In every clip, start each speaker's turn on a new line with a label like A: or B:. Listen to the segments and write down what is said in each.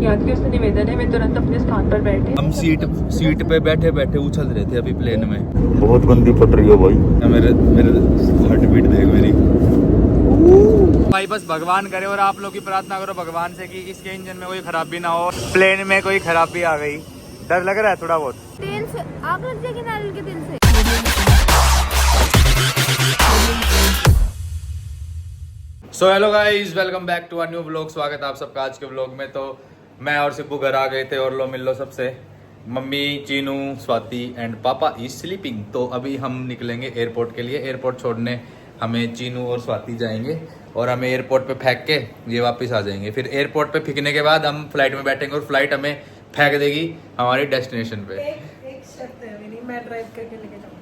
A: यात्रियों से निवेदन है वे तुरंत अपने स्थान पर बैठे।
B: हम सीट पे बैठे बैठे उछल रहे थे अभी प्लेन में। बहुत गंदी फट रही है भाई। मेरे हार्ट बीट देख मेरी भाई। बस भगवान करे और आप लोग की प्रार्थना करो भगवान से कि इसके इंजन में कोई खराबी ना हो, प्लेन में कोई खराबी आ गई। डर लग रहा है थोड़ा बहुत।
C: तेल से आग लग जाएगी नारियल के तेल से।
B: So hello guys, welcome back to a new vlog. स्वागत है आप सबका आज के व्लॉग में। तो मैं और सिब्बू घर आ गए थे और लो मिल लो सबसे। मम्मी, चीनू, स्वाति एंड पापा इज स्लीपिंग। तो अभी हम निकलेंगे एयरपोर्ट के लिए। एयरपोर्ट छोड़ने हमें चीनू और स्वाति जाएंगे और हमें एयरपोर्ट पे फेंक के ये वापस आ जाएंगे। फिर एयरपोर्ट पे फेंकने के बाद हम फ्लाइट में बैठेंगे और फ्लाइट हमें फेंक देगी हमारी डेस्टिनेशन पे।
A: एक शर्त है मेरी, मैं ड्राइव करके लेके जाऊंगी।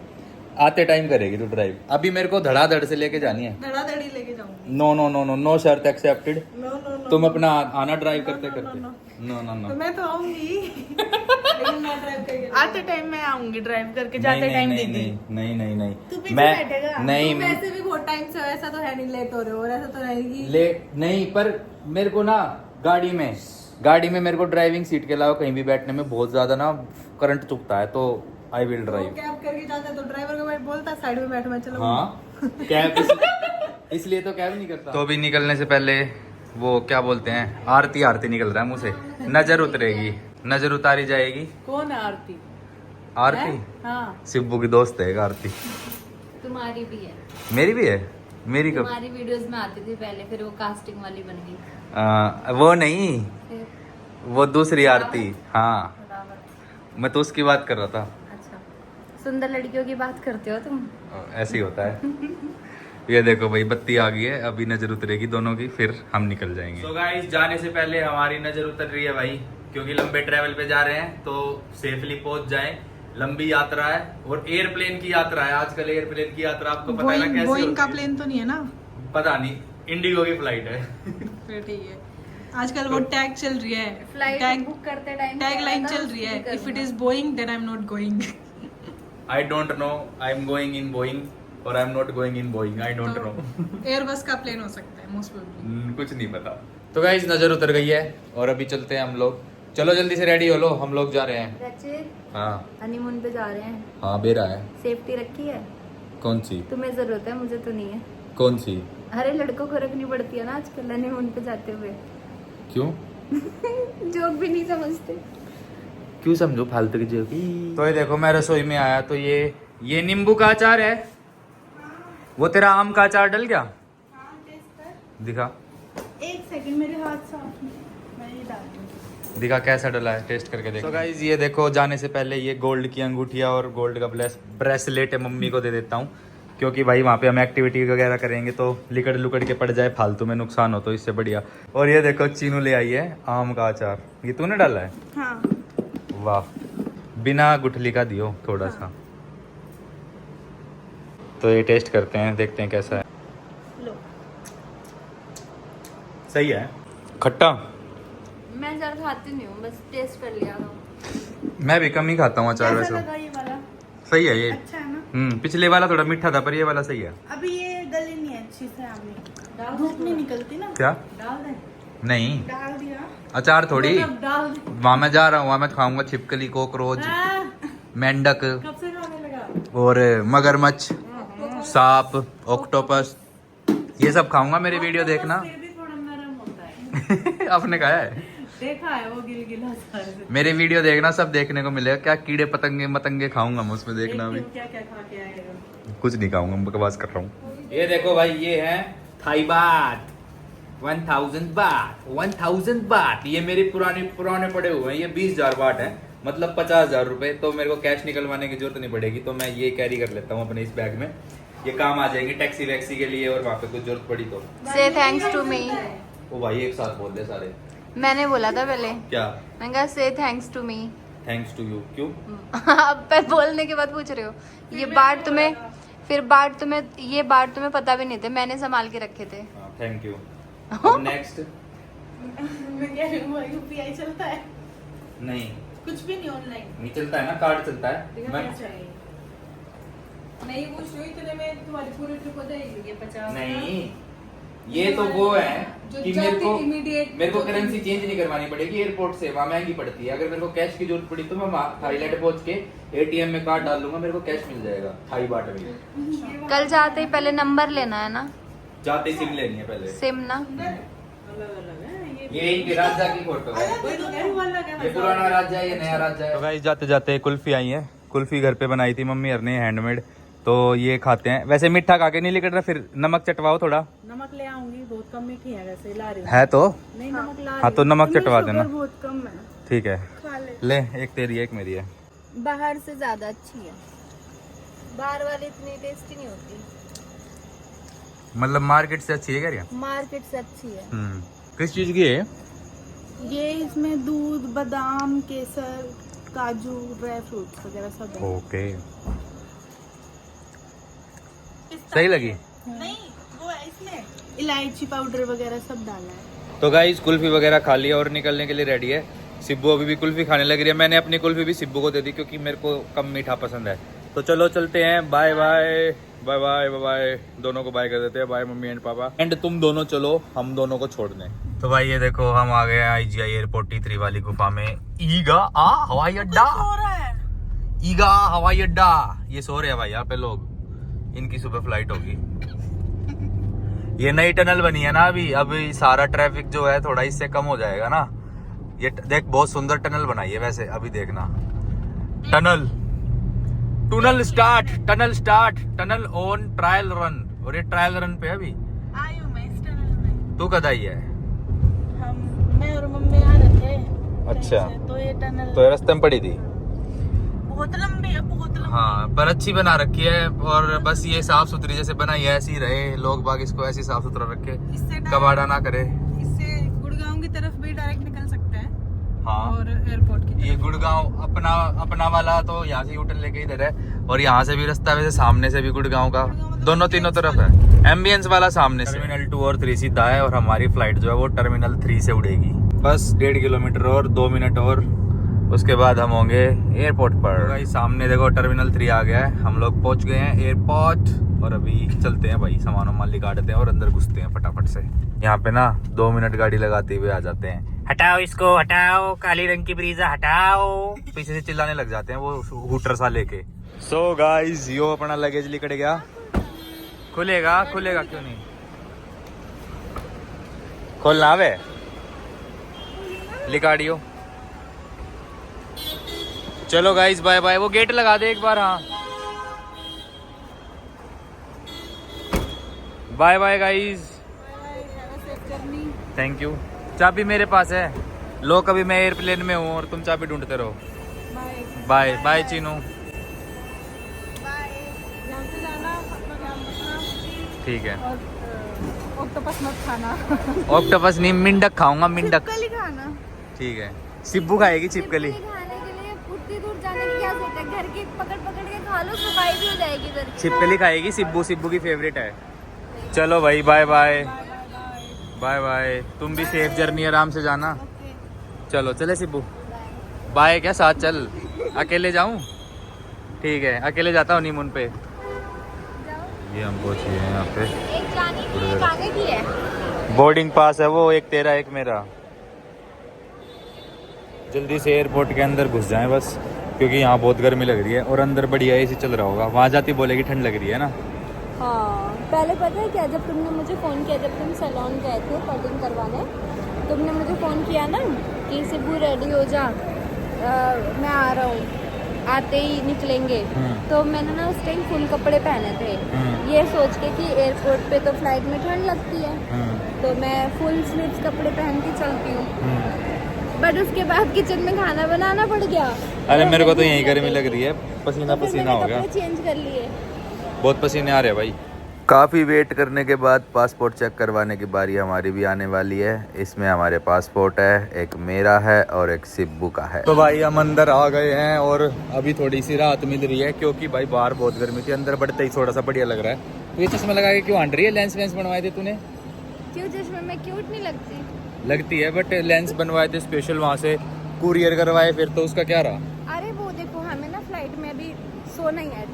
B: आते टाइम करेगी तू ड्राइव। अभी मेरे को धड़ाधड़ से लेके जानी है।
A: धड़ाधड़ी लेके जाऊंगी।
B: No no no no no शर्त एक्सेप्टेड।
A: No no no.
B: तुम अपना आना ड्राइव करते करते। No no no.
A: तो मैं तो आऊंगी लेकिन मैं ड्राइव करके आते टाइम मैं आऊंगी ड्राइव करके, जाते टाइम दीदी।
B: नहीं नहीं नहीं
A: तू पीछे
B: मैं
A: बैठेगा।
B: नहीं
A: तुम वैसे भी बहुत टाइम से हो, ऐसा तो है नहीं लेट हो रहे हो और ऐसा तो रहेगी
B: लेट नहीं। पर मेरे को ना गाड़ी में मेरे को ड्राइविंग सीट के अलावा कहीं भी बैठने में बहुत ज्यादा ना करंट चुभता है। तो आई विल ड्राइव।
A: कैब करके जाता तो ड्राइवर को मैं बोलता साइड में बैठ, मैं चलो।
B: हाँ कैब इसलिए तो कैब नहीं करता। तो अभी निकलने से पहले वो क्या बोलते हैं, आरती निकल रहा है मुंह से। नजर उतरेगी, नजर उतारी जाएगी।
A: कौन है आरती?
B: आरती
A: हाँ,
B: सिब्बू की दोस्त है एक आरती।
C: तुम्हारी भी है।
B: मेरी भी है। मेरी कब?
C: तुम्हारी वीडियोस में आती थी पहले, फिर वो कास्टिंग वाली बन गई।
B: वो नहीं,
C: फिर
B: वो दूसरी आरती। हाँ
C: बराबर।
B: मैं तो उसकी बात कर रहा था।
C: अच्छा, सुंदर लड़कियों की बात करते हो तुम।
B: ऐसे ही होता है। ये देखो भाई, बत्ती आ गई है, अभी नजर उतरेगी दोनों की, फिर हम निकल जाएंगे। तो गाइस, जाने से पहले हमारी नजर उतर रही है भाई, क्योंकि लंबे ट्रैवल पे जा रहे हैं तो सेफली पहुंच जाएं। लंबी यात्रा है और एयरप्लेन की यात्रा है। आजकल एयरप्लेन की यात्रा आपको पता है ना कैसी
A: बोइंग का
B: होती है?
A: प्लेन तो नहीं है ना?
B: पता नहीं, इंडिगो की फ्लाइट है।
A: फिर ठीक है। आजकल वो टैग चल रही है,
C: फ्लाइट
A: टैग
C: बुक करते टाइम
A: टैग लाइन चल रही है, if it is Boeing then I am not going.
B: I don't know, I am going in Boeing और I am not going in Boeing. I don't know.
A: Airbus का plane हो सकता है most probably.
B: कुछ नहीं पता। तो गाइस, नजर उतर गई है और अभी चलते हैं हम लोग। चलो जल्दी से रेडी हो लो, हम लोग जा रहे हैं।
C: रचित,
B: हाँ
C: हनीमून पे जा रहे हैं।
B: हाँ, बेरा है।
C: सेफ्टी रखी है?
B: कौन सी?
C: तुम्हें जरूरत है, मुझे तो नहीं है।
B: कौन सी?
C: अरे लड़कों को रखनी पड़ती है ना आजकल हनीमून पे जाते हुए।
B: क्यों?
C: जोक भी नहीं समझते।
B: क्यों समझो फालतू की जोक। तो ये देखो, मैं रसोई में आया तो ये नींबू का अचार है। वो तेरा आम का अचार डल गया? दिखा
A: एक सेकंड, मेरे हाथ साफ नहीं, मैं ये डाल दूं।
B: दिखा कैसा डला है, टेस्ट करके देखो। तो गाइस, ये देखो, जाने से पहले ये गोल्ड की अंगूठिया और गोल्ड का ब्रेसलेट है, मम्मी को दे देता हूँ, क्योंकि भाई वहाँ पे हम एक्टिविटी वगैरह करेंगे तो लिकड़ लुकड़ के पड़ जाए, फालतू में नुकसान हो तो इससे बढ़िया। और ये देखो, चीनू ले आई है आम का अचार। ये तूने डाला है?
A: हाँ।
B: वाह, बिना गुठली का दियो थोड़ा सा। तो ये टेस्ट करते हैं, देखते हैं कैसा है।
A: लो,
B: सही है। खट्टा?
C: मैं ज्यादा खाती नहीं हूँ, बस टेस्ट कर लिया था।
B: मैं भी कम ही खाता हूँ अचार
A: कैसा
B: वैसे।
A: लगा ये वाला?
B: सही है ये।
A: अच्छा है ना?
B: पिछले वाला थोड़ा मीठा था, पर ये वाला सही है।
A: अभी ये गली नहीं है अच्छी से, आगे धूप नहीं निकलती ना।
B: क्या?
A: डाल दे।
B: नहीं,
A: डाल दिया
B: अचार थोड़ी।
A: मतलब डाल दे।
B: वहाँ मैं जा रहा हूँ, वहाँ मैं खाऊंगा छिपकली, कॉकरोच, मेंढक
A: कब से खाने लगा?
B: और मगरमच्छ, सांप, ऑक्टोपस, ये सब खाऊंगा। मेरी वीडियो देखना।
A: फिर भी थोड़ा नरम होता है।
B: आपने कहा है?
A: देखा है वो गिलगिला सारे।
B: मेरी वीडियो देखना, सब देखने को मिलेगा। क्या कीड़े पतंगे मतंगे खाऊंगा मैं उसमें, देखना अभी।
A: क्या क्या खा के आएगा?
B: कुछ नहीं खाऊंगा, बकवास कर रहा हूँ। ये देखो भाई, ये है थाई बात। 1000 बात, 1000 बात। ये मेरे पुराने पड़े हुए हैं। ये 20,000 बात है, मतलब 50,000 रुपए। तो मेरे को कैश निकलवाने की जरूरत नहीं पड़ेगी, तो मैं ये कैरी कर लेता हूँ अपने इस बैग में। ये काम आ जाएंगे टैक्सी वैक्सी के लिए, और वहाँ पे कुछ जरूरत पड़ी तो।
C: से थैंक्स टू मी।
B: ओ भाई, एक साथ बोल दे सारे।
C: मैंने बोला था पहले।
B: क्या?
C: मैंने कहा say thanks to me.
B: Thanks to you. क्यों?
C: अब पे बोलने के बाद पूछ रहे हो। ये बात तुम्हें ये बात तुम्हें पता भी नहीं थे, मैंने संभाल के रखे थे।
B: Thank you. नेक्स्ट।
A: मैं कह रही हूँ यूपीआई चलता है?
B: नहीं,
A: कुछ भी नहीं ऑनलाइन
B: नहीं चलता है ना, कार्ड चलता है। मैं
A: नहीं पूछ रही हूँ, इतने में तुम्हारी पूरी ट्रिप हो जाएगी। 50
B: नहीं, ये तो वो है
A: जो
B: कि
A: जाते immediate
B: मेरे को
A: जो
B: करेंसी चेंज नहीं करवानी पड़ेगी एयरपोर्ट से, वहाँ महंगी पड़ती है। अगर मेरे को कैश की जरूरत पड़ी तो मैं थाईलैंड पहुंच के एटीएम में कार्ड डाल लूंगा, मेरे को कैश मिल जाएगा थाई बाट में।
C: कल जाते ही पहले नंबर लेना है ना,
B: जाते सिम लेनी है पहले।
C: सिम ना।
B: ये इनके राजा की फोटो है, ये पुराना राजा है, ये नया राजा है। तो गाइस जाते जाते कुल्फी आई है, कुल्फी घर पे बनाई थी मम्मी ने हैंडमेड, तो ये खाते हैं। वैसे मीठा खा के नहीं निकल रहा, फिर नमक चटवाओ थोड़ा।
A: नमक ले आऊंगी, बहुत कम मीठी है वैसे, ला रही हूं।
B: है तो
A: नहीं नमक ला रही
B: हाँ तो नमक चटवा देना।
A: बहुत कम है,
B: ठीक है
A: खा ले।
B: ले, एक तेरी एक मेरी है।
C: बाहर से ज्यादा अच्छी है, बाहर वाली इतनी टेस्टी नहीं होती।
B: मतलब मार्केट से अच्छी है क्या?
C: मार्केट से अच्छी है।
B: किस चीज की है?
A: ये इसमें दूध, बादाम, केसर, काजू, ड्राई फ्रूट्स वगैरह सब है।
B: ओके, सही लगी?
A: नहीं वो है इसमें इलायची पाउडर वगैरह सब डाला है।
B: तो गाइस कुल्फी वगैरह खा लिया और निकलने के लिए रेडी है। सिब्बू अभी भी कुल्फी खाने लग रही है। मैंने अपनी कुल्फी भी सिब्बू को दे दी क्योंकि मेरे को कम मीठा पसंद है। तो चलो चलते हैं, bye bye bye bye bye bye. दोनों को बाय कर देते हैं, bye mummy and papa. And तुम दोनों चलो हम दोनों को छोड़ने। तो भाई ये देखो हम आ गए IGI एयरपोर्ट T3 वाली गुफा में। ईगा हवाई अड्डा, ईगा हवाई अड्डा। ये सो रहे हैं भाई यहाँ पे लोग, इनकी सुबह फ्लाइट होगी। ये नई टनल बनी है ना अभी सारा ट्रैफिक जो है थोड़ा इससे कम हो जाएगा ना। ये देख बहुत सुंदर टनल बनाई है वैसे, अभी देखना। Tunnel start, tunnel on trial run. और ये ट्रायल रन पे अभी
A: आई हूं मैं इस टनल में।
B: तू कद आई है?
A: मैं और मम्मी आ रहे थे।
B: अच्छा,
A: तो ये टनल
B: तो ये रास्ते में पड़ी थी।
A: बहुत लंबी है, बहुत लंबी।
B: हाँ पर अच्छी बना रखी है, और बस ये साफ सुथरी जैसे बनाई है ऐसी रहे, लोग बाग इसको ऐसी साफ सुथरा रखे,
A: इससे
B: कबाड़ा ना करे।
A: इससे गुड़गांव की तरफ भी डायरेक्ट निकल सकते हैं।
B: हाँ,
A: और एयरपोर्ट की
B: ये गुड़गांव अपना वाला तो यहाँ से यूटर्न लेके इधर है, और यहाँ से भी रास्ता वैसे सामने से भी गुड़गांव का, दोनों तीनों तरफ है। एम्बियंस वाला सामने से। टर्मिनल 2 और 3 सीधा है, और हमारी फ्लाइट जो है वो टर्मिनल 3 से उड़ेगी। बस 1.5 किलोमीटर और 2 मिनट और उसके बाद हम होंगे एयरपोर्ट पर। भाई सामने देखो टर्मिनल 3 आ गया है, हम लोग पहुंच गए हैं एयरपोर्ट। और अभी चलते हैं भाई, सामान वामान निकालते हैं और अंदर घुसते हैं फटाफट से। यहाँ पे ना 2 मिनट गाड़ी लगाते हुए आ जाते हैं। हटाओ इसको, हटाओ काली रंग की ब्रीजा हटाओ, पीछे से चिल्लाने लग जाते हैं वो हूटर सा लेके। सो गाइस यो अपना लगेज लिकड़ गया। खुलेगा क्यों नहीं? खोलना आवे, लिकाड़ियो। चलो गाइस बाय बाय। वो गेट लगा दे एक बार। हाँ bye bye guys, thank you. चाबी मेरे पास है, लो कभी मैं एयरप्लेन में हूँ और तुम चाबी ढूंढते रहो। बाय बाय चीनू, ठीक है।
A: ऑक्टोपस मत खाना।
B: ऑक्टोपस नहीं, मिंडक खाऊंगा, मिंडक।
A: छिपकली खाना।
B: ठीक है, सिब्बू खाएगी छिपकली।
C: खाने के लिए उतनी दूर जाने की क्या जरूरत है, घर की पकड़ के खा लो, सफाई भी हो जाएगी इधर की।
B: छिपकली खाएगी सिब्बू की फेवरेट है। चलो भाई बाय बाय बाय बाय। तुम भी सेफ जर्नी, आराम से जाना। चलो चले सिब्बू, बाय। क्या साथ चल? अकेले जाऊं? ठीक है, अकेले जाता हूँ नीमून पे। ये हम पहुंचे हैं यहाँ पे।
C: एक जाने की, एक आगे की है।
B: बोर्डिंग पास है वो, एक तेरा एक मेरा। जल्दी से एयरपोर्ट के अंदर घुस जाएं बस, क्योंकि यहाँ बहुत गर्मी लग रही है और अंदर बढ़िया एसी चल रहा होगा। वहाँ जाती बोलेगी ठंड लग रही है ना।
C: हाँ, पहले पता है क्या, जब तुमने मुझे फ़ोन किया, जब तुम सैलून गए थे कटिंग करवाने, तुमने मुझे फ़ोन किया ना कि सिब्बू रेडी हो जा, मैं आ रहा हूँ, आते ही निकलेंगे। तो मैंने ना उस टाइम फुल कपड़े पहने थे, ये सोच के कि एयरपोर्ट पे तो फ्लाइट में ठंड लगती है, तो मैं फुल स्लीव्स कपड़े पहन के चलती हूँ। बट उसके बाद किचन में खाना बनाना पड़ गया।
B: अरे मेरे को तो यही गर्मी लग रही है, पसीना
C: तो
B: पसीना हो गया,
C: चेंज कर लिए,
B: बहुत पसीने आ रहे हैं भाई। काफ़ी वेट करने के बाद पासपोर्ट चेक करवाने की बारी हमारी भी आने वाली है। इसमें हमारे पासपोर्ट है, एक मेरा है और एक सिब्बू का है। तो भाई हम अंदर आ गए हैं और अभी थोड़ी सी राहत मिल रही है, क्योंकि भाई बाहर बहुत गर्मी थी, अंदर बढ़ते ही थोड़ा सा बढ़िया लग रहा है। तो ये चश्मा लगा के क्यों आंट रही है? लेंस वेंस बनवाए थे तूने?
C: क्यों चश्मे में क्यूट नहीं लगती?
B: लगती है, बट लेंस बनवाए थे स्पेशल, वहाँ से कुरियर करवाए, फिर तो उसका क्या रहा?
C: अरे वो देखो, हमें ना फ्लाइट में अभी सोना ही है,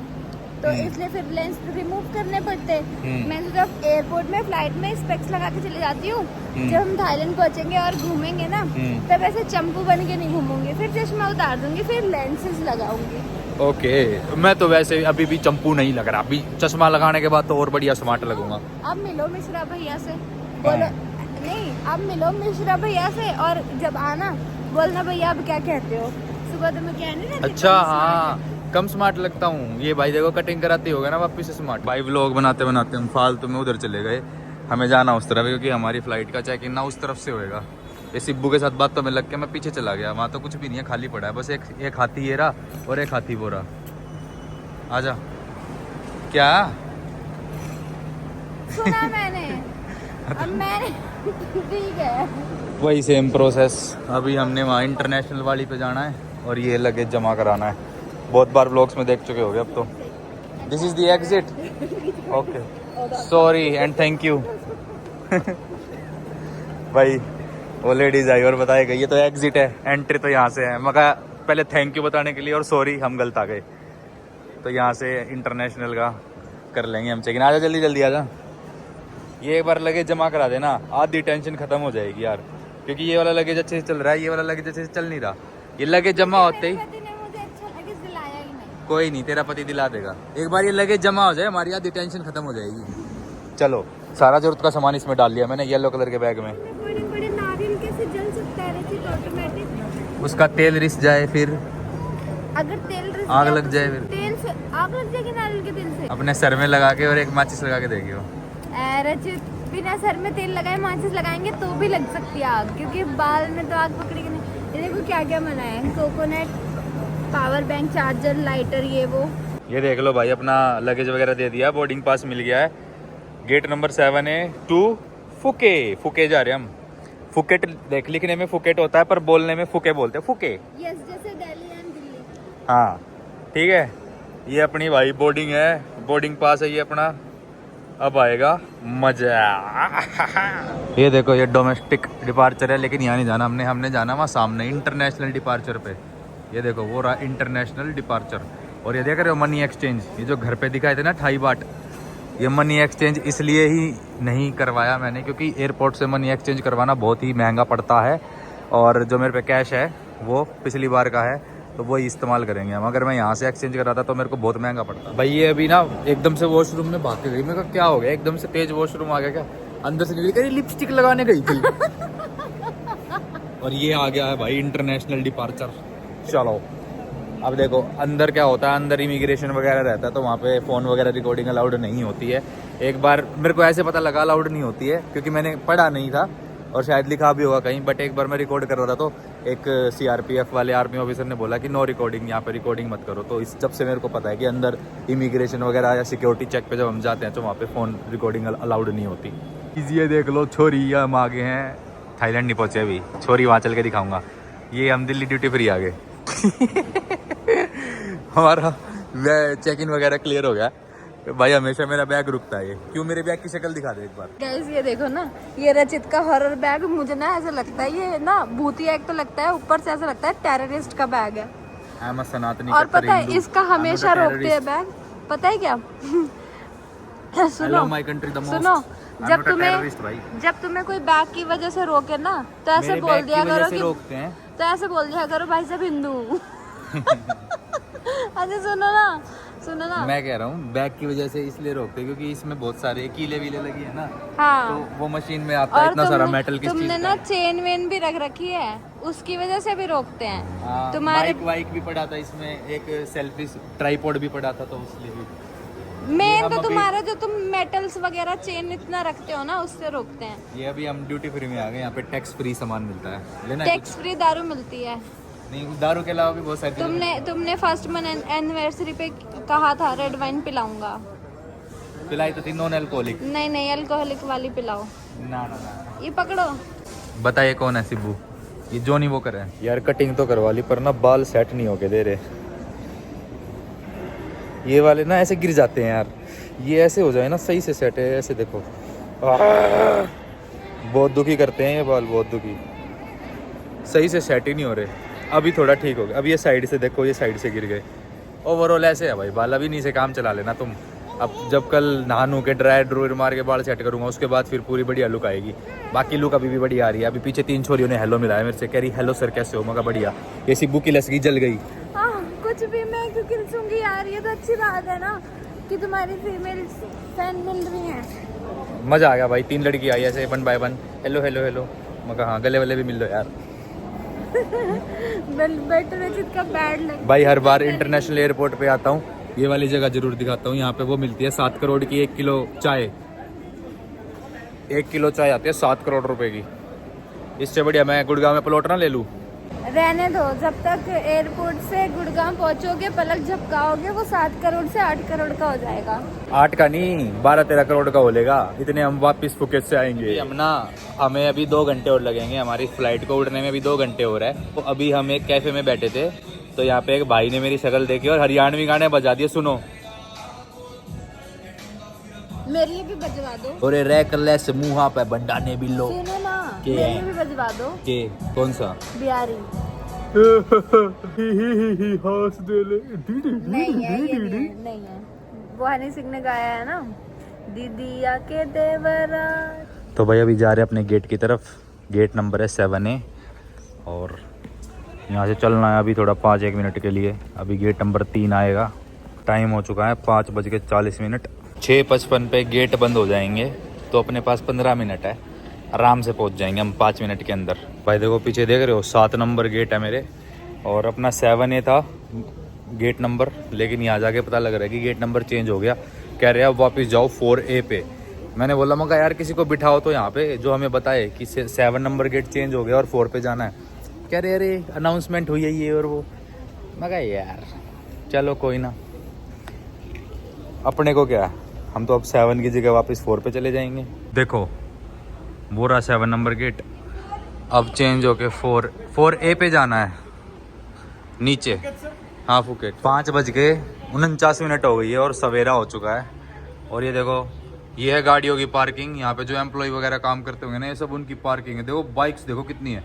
C: तो इसलिए फिर लेंस रिमूव करने पड़ते। मैं सिर्फ एयरपोर्ट में फ्लाइट में स्पेक्स लगा के चले जाती हूँ। जब हम थाईलैंड पहुंचेंगे और घूमेंगे ना तब ऐसे चंपू बन के नहीं घूमूंगी, फिर चश्मा उतार दूंगी, फिर लेंसेज लगाऊंगी।
B: ओके मैं तो वैसे अभी भी चंपू नहीं लग रहा, अभी चश्मा लगाने के बाद तो और बढ़िया स्मार्ट लगूंगा।
C: अब मिलो मिश्रा भैया से, बोलो नहीं अब मिलो मिश्रा भैया से और जब आना बोलना भैया अब क्या कहते हो, सुबह तो मैं क्या नहीं रहती।
B: अच्छा हाँ कम स्मार्ट लगता हूँ। ये भाई देखो कटिंग कराती होगा ना वापस से स्मार्ट। भाई व्लॉग बनाते बनाते हम फालतू में उधर चले गए, हमें जाना उस तरफ क्योंकि हमारी फ्लाइट का चेक इन ना उस तरफ से होएगा। ये सिब्बू के साथ बातों में लग के मैं पीछे चला गया, वहाँ तो कुछ भी नहीं है, खाली पड़ा है, बस एक हाथी ये रहा और एक हाथी वो रहा। आजा क्या
C: सुना मैंने अब मैंने ठीक है
B: वही सेम प्रोसेस। अभी हमने वहाँ इंटरनेशनल वाली पे जाना है और ये लगेज जमा कराना है। बहुत बार व्लॉग्स में देख चुके होगे अब तो। This is the exit. Okay sorry and thank you. भाई वो लेडीज आई और बताएगा ये तो एग्जिट है, एंट्री तो यहाँ से है। मगर पहले थैंक यू बताने के लिए और सॉरी हम गलत आ गए। तो यहाँ से इंटरनेशनल का कर लेंगे हम चेक इन। आजा जल्दी जल्दी आजा। ये एक बार लगेज जमा करा देना आधी टेंशन खत्म हो जाएगी यार, क्योंकि ये वाला लगेज अच्छे से चल रहा है, ये वाला लगेज अच्छे से चल नहीं रहा। ये लगेज जमा होते ही कोई नहीं, तेरा पति दिला देगा। एक बार ये लगेज जमा हो जाए हमारी आधी टेंशन खत्म हो जाएगी। चलो सारा जरूरत का सामान इसमें डाल लिया मैंने, येलो कलर के बैग में।
C: बड़े नारियल कैसे जल सकता है ऑटोमेटिक?
B: उसका तेल रिस जाए फिर
C: अगर तेल
B: आग लग जाए फिर
C: तेल से आग लग जाएगी नारियल के तेल से।
B: अपने सर में लगा के और एक माचिस लगा के देगी वो।
C: रचित बिना सर में तेल लगाए माचिस लगाएंगे तो भी लग सकती है आग, क्योंकि बाल में तो आग पकड़ेगी नहीं। ये देखो क्या क्या मना है, coconut, power bank, charger, lighter, ये वो।
B: ये देख लो भाई अपना लगेज वगैरह दे दिया, बोर्डिंग पास मिल गया है। गेट नंबर 7 है टू फुके। फुके जा रहे हम। फुकेट देख लिखने में फुकेट होता है पर बोलने में फुके बोलते हैं, फुके।
C: यस जैसे दिल्ली एंड दिल्ली।
B: हाँ ठीक है। ये अपनी भाई बोर्डिंग है, बोर्डिंग पास है ये अपना। अब आएगा मजा। ये देखो ये डोमेस्टिक डिपार्चर है, लेकिन यहाँ नहीं जाना हमने जाना वहाँ सामने इंटरनेशनल डिपार्चर पे। ये देखो वो रहा इंटरनेशनल डिपार्चर। और ये देख रहे हो मनी एक्सचेंज, ये जो घर पे दिखाए थे ना 2.5 बाट, ये मनी एक्सचेंज इसलिए ही नहीं करवाया मैंने क्योंकि एयरपोर्ट से मनी एक्सचेंज करवाना बहुत ही महंगा पड़ता है। और जो मेरे पे कैश है वो पिछली बार का है तो वही इस्तेमाल करेंगे हम। अगर मैं यहाँ से एक्सचेंज कराता तो मेरे को बहुत महंगा पड़ता। भाई ये अभी ना एकदम से वॉशरूम में भाग के गई। मेरे को क्या हो गया, एकदम से तेज वॉशरूम आ गया क्या, अंदर से निकली लिपस्टिक लगाने गई थी। और ये आ गया है भाई इंटरनेशनल डिपार्चर। चलो अब देखो अंदर क्या होता है, अंदर इमिग्रेशन वगैरह रहता है तो वहाँ पे फ़ोन वगैरह रिकॉर्डिंग अलाउड नहीं होती है। एक बार मेरे को ऐसे पता लगा अलाउड नहीं होती है क्योंकि मैंने पढ़ा नहीं था और शायद लिखा भी होगा कहीं। बट एक बार मैं रिकॉर्ड कर रहा था तो एक CRPF वाले आर्मी ऑफिसर ने बोला कि नो रिकॉर्डिंग, यहाँ पे रिकॉर्डिंग मत करो। तो इस जब से मेरे को पता है कि अंदर इमिग्रेशन वगैरह या सिक्योरिटी चेक पे जब हम जाते हैं तो वहाँ पे फ़ोन रिकॉर्डिंग अलाउड नहीं होती। ये देख लो छोरी, हम आगे हैं, थाईलैंड नहीं पहुँचे अभी, छोरी वहाँ चल के दिखाऊंगा। ये हम दिल्ली ड्यूटी फ्री आ गए। हमारा चेक इन वगैरह क्लियर हो गया। भाई हमेशा मेरा बैग रुकता है, ये क्यों? मेरे बैग की शक्ल दिखा दे एक बार।
C: गाइस ये देखो ना, ये रचित का हॉरर बैग। मुझे ना ऐसा लगता है ये ना भूतिया एक तो लगता है, ऊपर से ऐसा लगता है टेररिस्ट का बैग है।
B: I'm a सनातनी
C: और पता है इसका हमेशा रोकते हैं बैग, पता है क्या? सुनो जब तुम्हें कोई बैग की वजह से रोके ना तो ऐसे बोल दिया करो कि
B: रोकते हैं,
C: तो ऐसे बोल दिया करो भाई साहब हिंदू। अच्छा सुनो ना
B: मैं कह रहा हूँ बैग की वजह से इसलिए रोकते हैं क्योंकि इसमें बहुत सारे कीले वीले लगी है ना।
C: हाँ
B: तो वो मशीन में आता है इतना सारा मेटल की चीज।
C: तुमने ना चेन वेन भी रख रखी है, उसकी वजह से भी रोकते हैं। तुम्हारे
B: बाइक भी पड़ा था इसमें, एक सेल्फी ट्राइपॉड भी पड़ा था तो उसलिए भी।
C: मेन तो तुम्हारा जो तुम मेटल्स वगैरह चेन इतना रखते हो ना उससे रोकते हैं।
B: ये अभी हम ड्यूटी फ्री में आ गए, यहाँ पे टैक्स फ्री सामान मिलता है, लेना
C: टैक्स फ्री दारू मिलती है।
B: नहीं दारू के अलावा भी बहुत सारी।
C: तुमने फर्स्ट मंथ एनिवर्सरी पे कहा था रेड वाइन पिलाऊंगा,
B: पिलाई तो थी नॉन अल्कोहलिक।
C: नहीं अल्कोहलिक वाली पिलाओ
B: ना।
C: ये पकड़ो।
B: बताइए कौन है सिब्बू? ये जो नहीं वो करे यार। कटिंग तो करवा ली पर ना बाल सेट नहीं होके दे रहे। ये वाले ना ऐसे गिर जाते हैं यार, ये ऐसे हो जाए ना सही से सेट है। ऐसे देखो बहुत दुखी करते हैं ये बाल, बहुत दुखी, सही से सेट ही नहीं हो रहे। अभी थोड़ा ठीक हो गया। अब ये साइड से देखो, ये साइड से गिर गए। ओवरऑल ऐसे है भाई, बाल अभी नहीं से काम चला लेना तुम। अब जब कल नहा नू के ड्राई ड्रोर मार के बाल सेट करूंगा उसके बाद फिर पूरी बढ़िया लुक आएगी। बाकी लुक अभी भी बढ़िया आ रही है। अभी पीछे 3 छोरियों ने हेलो मिलाया मेरे से, कह रही हेलो सर कैसे हो, मगर बढ़िया। ये सिब्बू की लसगी जल गई।
C: कुछ भी मैं क्यों किलसूंगी यार, ये तो अच्छी बात है ना कि तुम्हारी फीमेल फैन मिल रही हैं।
B: मजा आ गया भाई, 3 लड़की आई ऐसे 1 बाय 1 हेलो हेलो हेलो। मगर हाँ गले वाले भी मिल लो यार।
C: बेटर है जिसका बैड लग।
B: भाई हर बार इंटरनेशनल एयरपोर्ट पे आता हूँ, ये वाली जगह जरूर दिखाता हूँ। यहाँ पे वो मिलती है 7 करोड़ की 1 किलो चाय। 1 किलो चाय आती है 7 करोड़ रुपए की। इससे बढ़िया मैं गुड़गांव में प्लॉट ना ले लूँ।
C: रहने दो, जब तक एयरपोर्ट से गुड़गांव पहुंचोगे पलक झपकाओगे वो 7 करोड़ से 8 करोड़ का हो जाएगा।
B: 8 का नहीं 12-13 करोड़ का हो लेगा। इतने हम वापस फुकेट से आएंगे। हमें अभी 2 घंटे और लगेंगे, हमारी फ्लाइट को उड़ने में भी 2 घंटे हो रहा है। तो अभी हम एक कैफे में बैठे थे तो यहाँ पे एक भाई ने मेरी शक्ल देखी और हरियाणवी गाने बजा दिए। सुनो
C: मेरे लिए भी बजवा दो।
B: और रैकलेस मुंह पे बंडाने भी लो।
C: सुनो ना
B: के
C: मेरे लिए भी बजवा दो।
B: के कौन सा
C: बिहारी
B: हंस दे ले।
C: नहीं है, ये नहीं है। वो हनी सिंह ने गाया है ना, दीदी आके देवरा।
B: तो भाई अभी जा रहे हैं अपने गेट की तरफ। गेट नंबर है 7A और यहाँ से चलना है अभी थोड़ा 5-1 मिनट के लिए। अभी गेट नंबर 3 आएगा। टाइम हो चुका है 5:40। 6:55 पे गेट बंद हो जाएंगे तो अपने पास 15 मिनट है, आराम से पहुँच जाएंगे हम 5 मिनट के अंदर। भाई देखो पीछे देख रहे हो 7 नंबर गेट है मेरे और अपना 7A था गेट नंबर, लेकिन यहाँ जाके पता लग रहा है कि गेट नंबर चेंज हो गया। कह रहे हैं अब वापस जाओ 4A पे। मैंने बोला मगर यार किसी को बिठाओ तो यहाँ पे जो हमें बताए कि 7 नंबर गेट चेंज हो गया और 4 पे जाना है। कह रहे अरे अनाउंसमेंट हुई है ये और वो। मगर यार चलो कोई ना, अपने को क्या, हम तो अब 7 की जगह वापस 4 पे चले जाएंगे। देखो वो रहा 7 नंबर गेट, अब चेंज होके 4A पे जाना है नीचे। हाँ फुकेट। 5:49 हो गई है और सवेरा हो चुका है। और ये देखो ये है गाड़ियों की पार्किंग। यहाँ पे जो एम्प्लॉय वगैरह काम करते होंगे ना ये सब उनकी पार्किंग है। देखो बाइक्स देखो कितनी है।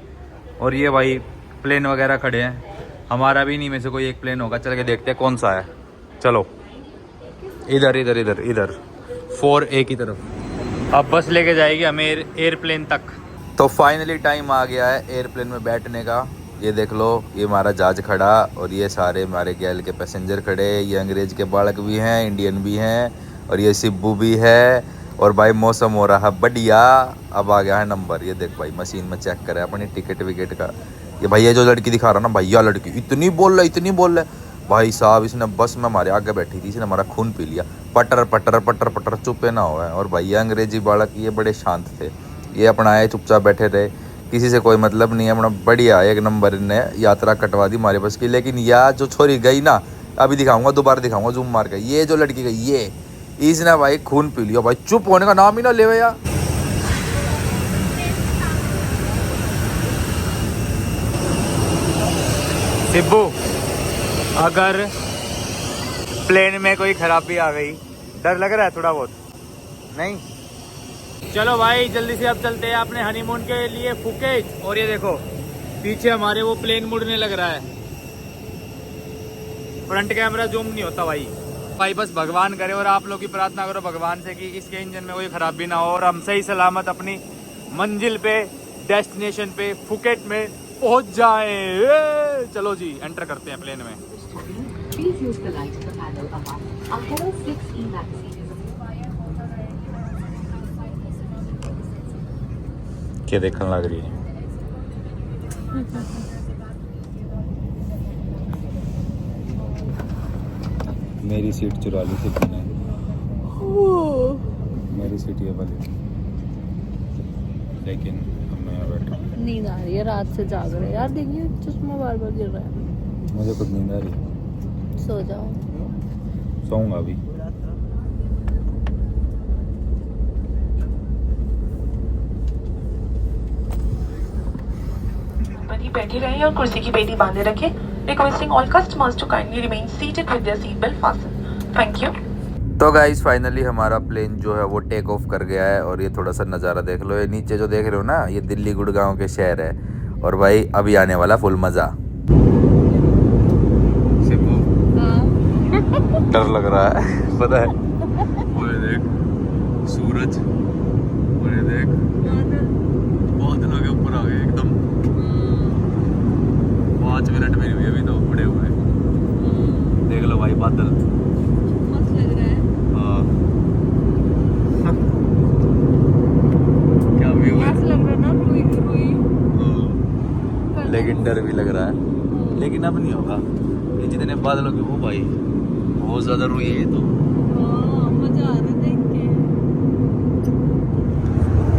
B: और ये भाई प्लेन वगैरह खड़े हैं। हमारा भी नहीं में से कोई एक प्लेन होगा, चल के देखते हैं कौन सा है। चलो इधर इधर इधर इधर 4A की तरफ। अब बस लेके जाएगी हमें एयरप्लेन तक। तो फाइनली टाइम आ गया है एयरप्लेन में बैठने का। ये देख लो ये हमारा जहाज खड़ा और ये सारे हमारे गैल के पैसेंजर खड़े। ये अंग्रेज के बालक भी हैं, इंडियन भी हैं और ये सिब्बू भी है। और भाई मौसम हो रहा है बढ़िया। अब आ गया है नंबर। ये देख भाई मशीन में चेक करे अपनी टिकट विकेट का। ये भैया जो लड़की दिखा रहा ना, भैया लड़की इतनी बोल रहा भाई साहब। इसने बस में हमारे आगे बैठी थी, इसने हमारा खून पी लिया। पटर पटर पटर पटर चुपे ना हुआ है। और भैया अंग्रेजी बालक ये बड़े शांत थे, ये अपना आए चुपचाप बैठे रहे, किसी से कोई मतलब नहीं है। अपना बढ़िया 1 नंबर ने यात्रा कटवा दी हमारे बस की। लेकिन यार जो छोरी गई ना, अभी दिखाऊंगा, दोबारा दिखाऊंगा जूम मार के। ये जो लड़की गई ये इसने भाई खून पी लिया। भाई चुप होने का नाम ही ना ले यार। सिब्बू अगर प्लेन में कोई खराबी आ गई, डर लग रहा है थोड़ा बहुत? नहीं चलो भाई जल्दी से अब चलते हैं अपने हनीमून के लिए फुकेट। और ये देखो पीछे हमारे वो प्लेन मुड़ने लग रहा है। फ्रंट कैमरा जूम नहीं होता भाई बस भगवान करे और आप लोग की प्रार्थना करो भगवान से कि इसके इंजन में कोई खराबी ना हो और हम सही सलामत अपनी मंजिल पे, डेस्टिनेशन पे, फुकेट में पहुंच जाएं। चलो जी एंटर करते हैं प्लेन में। क्या देखने लग रही है? मेरी सीट चुरा ली थी तुमने। मेरी सीट ये वाली, लेकिन अब मैं यहाँ बैठा।
C: नींद आ रही है, रात से जाग रहे यार। देखिए चश्मा बार बार गिर रहा है।
B: मुझे खुद नींद आ रही है।
C: सो जाओ।
B: सोऊंगा अभी।
D: बैठी रहे और कुर्सी की पेटी बांधे रखे। Requesting all customers to kindly remain seated with their seat belt fasten. Thank you.
B: तो गाइस फाइनली हमारा प्लेन जो है वो टेक ऑफ कर गया है। और ये थोड़ा सा नज़ारा देख लो, ये नीचे जो देख रहे हो ना, ये दिल्ली गुड़गांव के शहर है। और भाई अभी आने वाला फुल मज़ा। सिब्बू डर लग रहा है पता है। वो ये देख सूरज, वो ये देख बादल आगे ऊपर आ गए एकदम। 5 मिनट में नहीं हुई अभी तो बड़े हुए। देख लो भाई बादल,
C: मस्त लग रहा है।
B: हाँ क्या व्यू है,
C: मस्त लग रहा है ना, रुई रुई।
B: लेकिन डर भी लग रहा है। लेकिन अब नहीं होगा, ये जितने बादलों की वो भाई बहुत ज्यादा रुई है ये तो।
C: मजा आ रहा है देख के।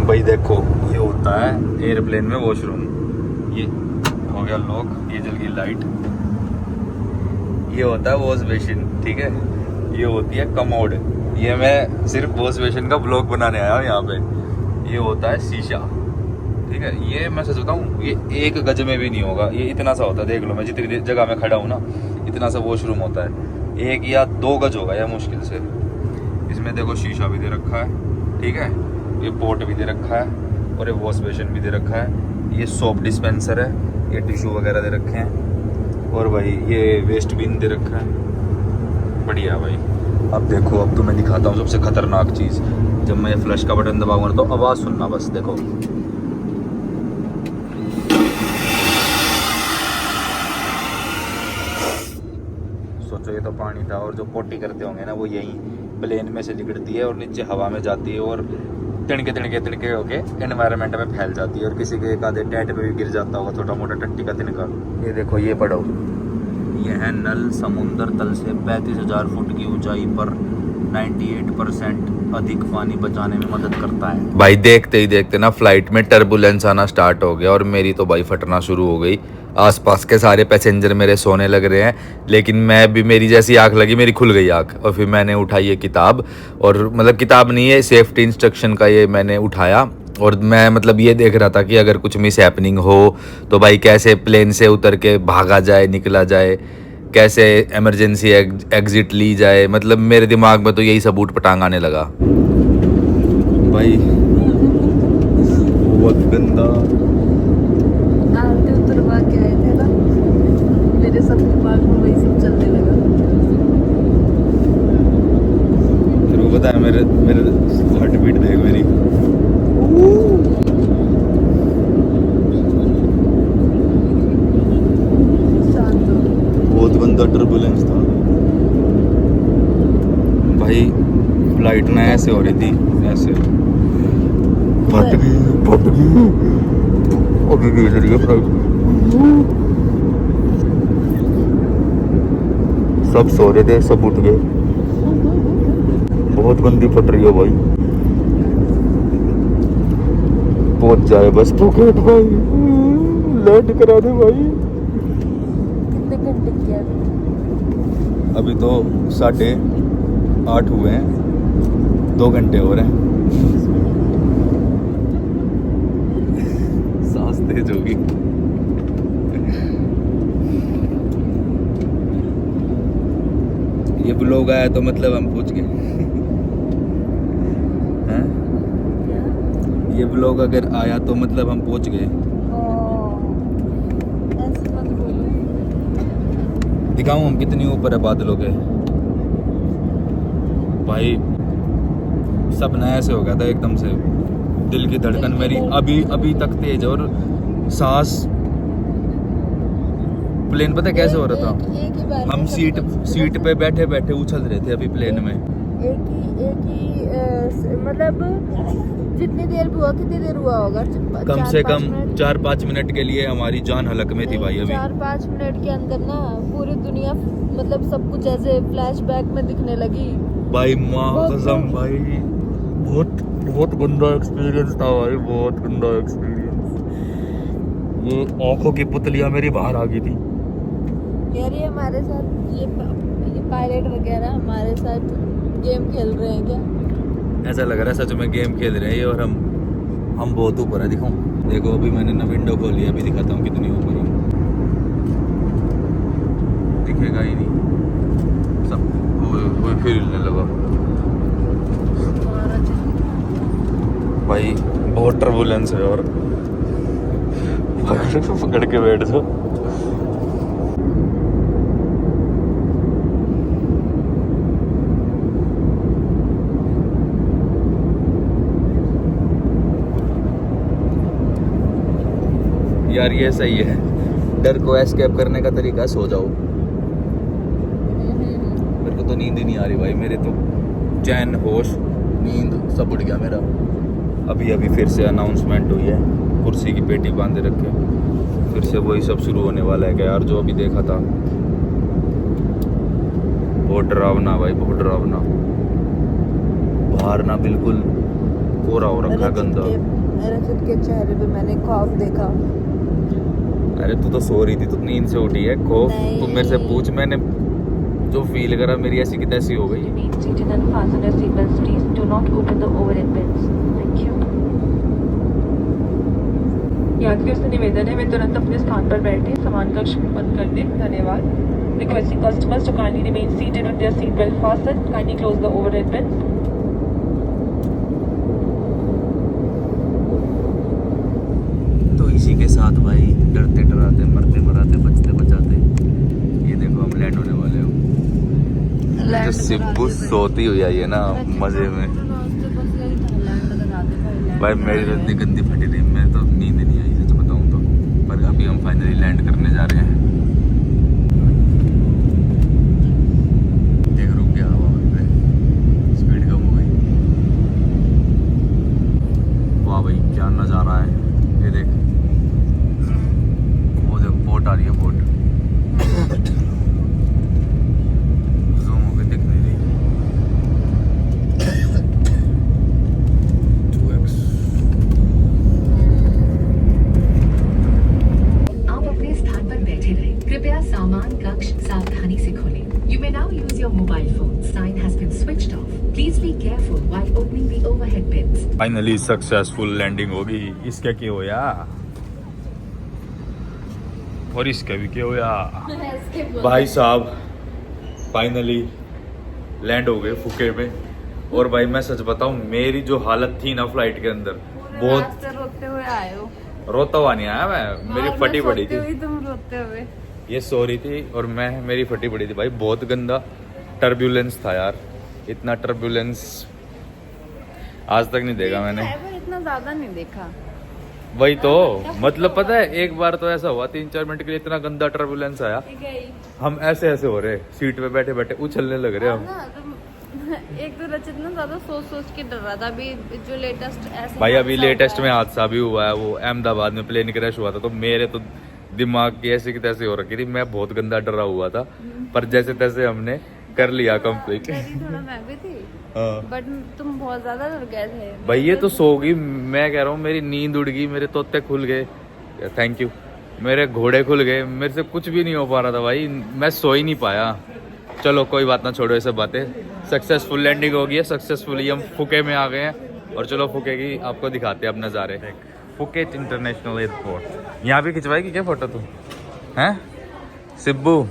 B: भाई देखो ये होता है एयरप्लेन में वॉशरूम। ये हो गया लॉक, ये जल गई लाइट। ये होता है वॉश बेसिन, ठीक है। ये होती है कमोड। ये मैं सिर्फ वॉश बेसिन का ब्लॉग बनाने आया हूँ यहाँ पे। ये होता है शीशा, ठीक है। ये मैं सच बताऊँ, ये 1 गज में भी नहीं होगा, ये इतना सा होता है। देख लो मैं जितनी जगह में खड़ा हूँ ना, इतना सा वॉशरूम होता है। 1 या 2 गज होगा या मुश्किल से। इसमें देखो शीशा भी दे रखा है, ठीक है। ये पोर्ट भी दे रखा है और ये वॉश बेसिन भी दे रखा है। ये सोप डिस्पेंसर है, ये टिश्यू वगैरह दे रखे हैं। और भाई ये वेस्ट बिन दे रखा है। बढ़िया भाई। अब देखो, अब तो मैं दिखाता हूँ सबसे खतरनाक चीज़। जब मैं फ्लैश का बटन दबाऊंगा तो आवाज़ सुनना बस, देखो। सोचो ये तो पानी था, और जो पोटी करते होंगे ना वो यही प्लेन में से निकलती है और नीचे हवा में जाती है और तिनके तिनके तिनके होके एनवायरनमेंट में फैल जाती है। और किसी के एक आधे टैट पे भी गिर जाता होगा छोटा मोटा टट्टी का तिनका। ये देखो ये पढ़ो, ये है नल समुद्र तल से 35,000 फुट की ऊंचाई पर 98% अधिक पानी बचाने में मदद करता है। भाई देखते ही देखते ना फ्लाइट में टर्बुलेंस आना स्टार्ट हो गया और मेरी तो भाई फटना शुरू हो गई। आसपास के सारे पैसेंजर मेरे सोने लग रहे हैं, लेकिन मैं भी, मेरी जैसी आंख लगी मेरी खुल गई आंख। और फिर मैंने उठाई ये किताब, और मतलब किताब नहीं है, सेफ्टी इंस्ट्रक्शन का ये मैंने उठाया। और मैं मतलब ये देख रहा था कि अगर कुछ मिस हैपनिंग हो तो भाई कैसे प्लेन से उतर के भागा जाए, निकला जाए, कैसे इमरजेंसी एग्जिट ली जाए। मतलब मेरे दिमाग में तो यही सब ऊट पटांग आने लगा भाई। बहुत गंदा।
C: आरती उतरवा के आए थे ना, मेरे सब दिमाग में वही सब चलने लगा।
B: तेरे को पता है मेरे हार्ट बीट देख मेरी। बहुत गंदा टर्बुलेंस था भाई। फ्लाइट ना ऐसे हो रही थी, ऐसे फट गई अभी भी हिल रही है फ्लाइट। सब सो रहे थे, सब उठ गए। बहुत गंदी फट रही है भाई। पहुंच जाए बस पॉकेट भाई, लैंड करा दे भाई।
C: कितने घंटे किया
B: अभी तो 8:30 हुए हैं, 2 घंटे हो रहे हैं। सांस तेज होगी। ये ब्लॉग आया तो मतलब हम पहुंच गए हैं? ये ब्लॉग अगर आया तो मतलब हम पहुंच गए।
C: ऐसे मत बोलो।
B: दिखाऊं हम कितनी ऊपर है बादलों के भाई। सपना ऐसे हो गया था एकदम से, दिल की धड़कन मेरी अभी तक तेज, और सांस। प्लेन पता है कैसे हो रहा था,
C: एक ही बार
B: हम
C: में
B: सीट पे बैठे बैठे उछल रहे थे अभी प्लेन में।
C: एक ही मतलब जितनी देर भी हुआ, कितनी देर हुआ होगा?
B: कम से कम 4-5 मिनट के लिए हमारी जान हलक में थी भाई। अभी
C: 4-5 मिनट के अंदर ना पूरी दुनिया, मतलब सब कुछ ऐसे फ्लैशबैक में दिखने लगी
B: भाई। माँ कसम भाई, बहुत गंदा एक्सपीरियंस था भाई, बहुत गंदा एक्सपीरियंस। ये आंखों की पुतलियां मेरी बाहर आ गई थी
C: यार। ये हमारे साथ ये पायलट वगैरह हमारे साथ गेम खेल रहे हैं क्या?
B: ऐसा लग रहा है सच में गेम खेल रहे हैं ये, और हम बहुत ऊपर है। दिखाऊं, देखो अभी मैंने ना विंडो खोली, अभी दिखाता हूँ कितनी ऊपर हूँ। दिखेगा ही नहीं, सब वो फिर हिलने लगा भाई। बहुत टर्बुलेंस है, और पकड़ के बैठ जाओ। यार ये सही है, डर को एस्केप करने का तरीका सो जाओ। मेरे को तो नींद ही नहीं आ रही भाई, मेरे तो चैन होश नींद सब उड़ गया मेरा। अभी अभी फिर से अनाउंसमेंट हुई है, कुर्सी की पेटी बांधे रखे, फिर से वही सब शुरू होने वाला है क्या यार, जो अभी देखा था। बहुत डरावना भाई, बहुत डरावना। बाहर ना बिल्कुल कोरा हो रखा है, गंदा।
C: रजत के चेहरे पे मैंने खौफ देखा।
B: अरे तू तो सो रही थी, तू नींद से उठी है। खौफ तू मेरे से पूछ, मैंने जो फील करा मेरी ऐसी की तैसी हो गई।
D: Remain seated and fasten your seatbelts, please. Do not open the overhead bins. Thank you. यात्रियों से निवेदन है वे तुरंत अपने स्थान पर बैठे, सामान कक्ष बंद कर दें। धन्यवाद। Requesting customers to kindly remain seated with their seatbelt fastened. Kindly close the overhead bins.
B: तो इसी के साथ भाई डरते डराते, मरते मराते, बचते बचाते, ये देखो हम लैंड होने वाले हो। जो सिब्बू सोती हुई आई है ना मजे में। भाई मेरी तो इतनी गंदी फटी रही, मैं तो नींद नहीं आई सच बताऊं तो। पर अभी हम फाइनली लैंड करने जा रहे हैं। देख रुक गया, हवा स्पीड कम हो गई। वाह भाई क्या नज़ारा है, ये देख, वो देख बोट आ रही है, बोट जूम होके दिख नहीं रही। 2x
E: आप अपने स्थान पर बैठे रहें। कृपया सामान कक्ष सावधानी से खोलें। You may now use your mobile phone. Sign has been switched off. Please be careful while opening the overhead bins.
B: Finally successful landing होगी। इसका क्या होया और इसका भी क्या होया। भाई साहब फाइनली लैंड हो गए फुके में। और भाई मैं सच बताऊं, मेरी जो हालत थी ना फ्लाइट के अंदर, बहुत
C: रोते हुए आए हो।
B: रोता हुआ नहीं आया मैं, मेरी फटी पड़ी थी।
C: तुम रोते हुए।
B: ये सो रही थी और मेरी फटी पड़ी थी भाई। बहुत गंदा टर्बुलेंस था यार, इतना टर्बुलेंस आज तक नहीं देखा मैंने।
C: इतना ज्यादा नहीं देखा।
B: वही तो मतलब पता है, एक बार तो ऐसा हुआ 3-4 मिनट के लिए इतना गंदा टर्बुलेंस आया, हम ऐसे ऐसे हो रहे, सीट पे बैठे बैठे उछलने लग रहे हम।
C: एक तो रचित ना ज्यादा सोच के डर रहा था। अभी जो लेटेस्ट ऐसा
B: भाई अभी लेटेस्ट में हादसा भी हुआ है, वो अहमदाबाद में प्लेन क्रैश हुआ था, तो मेरे तो दिमाग की ऐसी की तैसी हो रखी थी। मैं बहुत गंदा डरा हुआ था, पर जैसे तैसे हमने कर लिया कंप्लीट।
C: थोड़ा मैं भी थी,
B: हाँ
C: बट तुम बहुत ज्यादा डर गए थे।
B: भाई ये तो सो गई, मैं कह रहा हूँ मेरी नींद उड़ गई, मेरे तोते खुल गए, थैंक यू, मेरे घोड़े खुल गए, मेरे से कुछ भी नहीं हो पा रहा था भाई, मैं सो ही नहीं पाया। चलो कोई बात ना, छोड़ो ये सब बातें। सक्सेसफुल लैंडिंग हो गई है, सक्सेसफुली हम फुके में आ गए हैं। और चलो फुके की आपको दिखाते हैं अब नज़ारे। Phuket international airport. यहाँ भी खिंचवाएगी क्या फोटो तू? हैं सिब्बू,